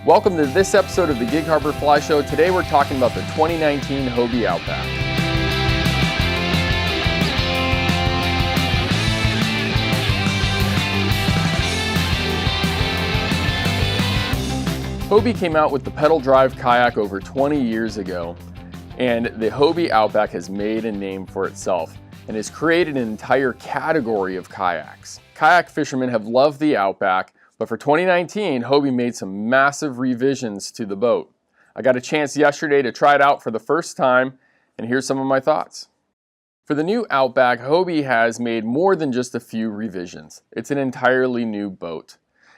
Welcome to this episode of the Gig Harbor Fly Show. Today we're talking about the 2019 Hobie Outback. Hobie came out with the pedal drive kayak over 20 years ago, and the Hobie Outback has made a name for itself and has created an entire category of kayaks. Kayak fishermen have loved the Outback, but for 2019, Hobie made some massive revisions to the boat. I got a chance yesterday to try it out for the first time, and here's some of my thoughts. For the new Outback, Hobie has made more than just a few revisions. It's an entirely new boat.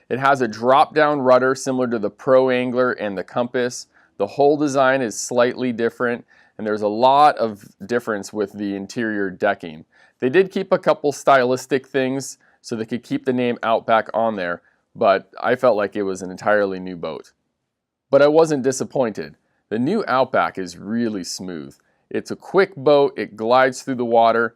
It has a drop-down rudder similar to the Pro Angler and the Compass. The whole design is slightly different, and there's a lot of difference with the interior decking. They did keep a couple stylistic things so they could keep the name Outback on there, but I felt like it was an entirely new boat. But I wasn't disappointed. The new Outback is really smooth. It's a quick boat, it glides through the water.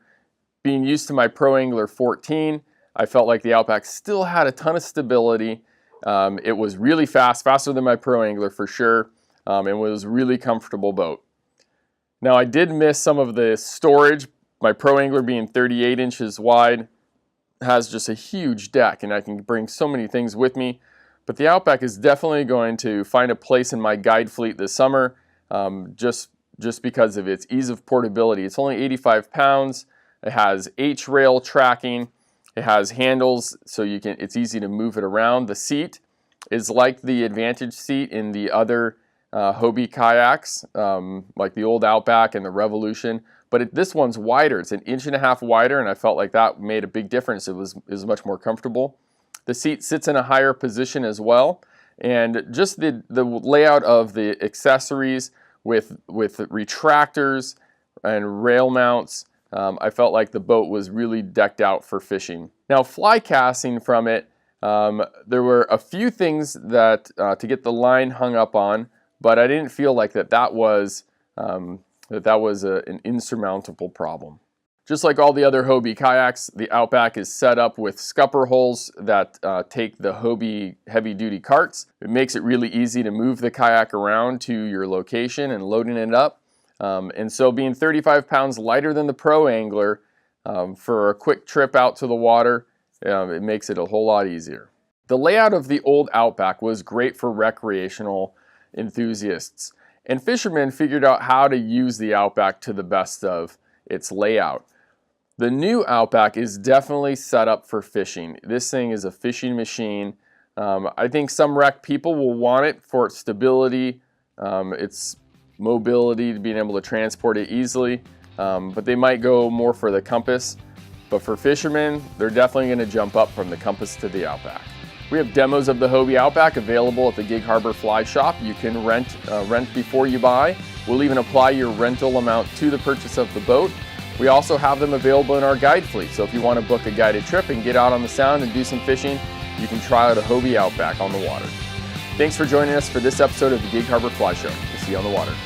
Being used to my Pro Angler 14, I felt like the Outback still had a ton of stability. It was really fast, faster than my Pro Angler for sure, and was a really comfortable boat. Now I did miss some of the storage. My Pro Angler being 38 inches wide, has just a huge deck and I can bring so many things with me, but the Outback is definitely going to find a place in my guide fleet this summer, just because of its ease of portability. It's only 85 pounds, it has H-rail tracking, it has handles so it's easy to move it around. The seat is like the Advantage seat in the other Hobie kayaks, like the old Outback and the Revolution. But this one's wider. It's 1.5 inches wider, and I felt like that made a big difference. It was much more comfortable. The seat sits in a higher position as well, and just the layout of the accessories with retractors and rail mounts, I felt like the boat was really decked out for fishing. Now, fly casting from it, there were a few things that to get the line hung up on, but I didn't feel like that was an insurmountable problem. Just like all the other Hobie kayaks, the Outback is set up with scupper holes that take the Hobie heavy-duty carts. It makes it really easy to move the kayak around to your location and loading it up. And so being 35 pounds lighter than the Pro Angler, for a quick trip out to the water, it makes it a whole lot easier. The layout of the old Outback was great for recreational enthusiasts, and fishermen figured out how to use the Outback to the best of its layout. The new Outback is definitely set up for fishing. This thing is a fishing machine. I think some rec people will want it for its stability, its mobility, being able to transport it easily, but they might go more for the Compass. But for fishermen, they're definitely going to jump up from the Compass to the Outback. We have demos of the Hobie Outback available at the Gig Harbor Fly Shop. You can rent before you buy. We'll even apply your rental amount to the purchase of the boat. We also have them available in our guide fleet, so if you want to book a guided trip and get out on the Sound and do some fishing, you can try out a Hobie Outback on the water. Thanks for joining us for this episode of the Gig Harbor Fly Show. We'll see you on the water.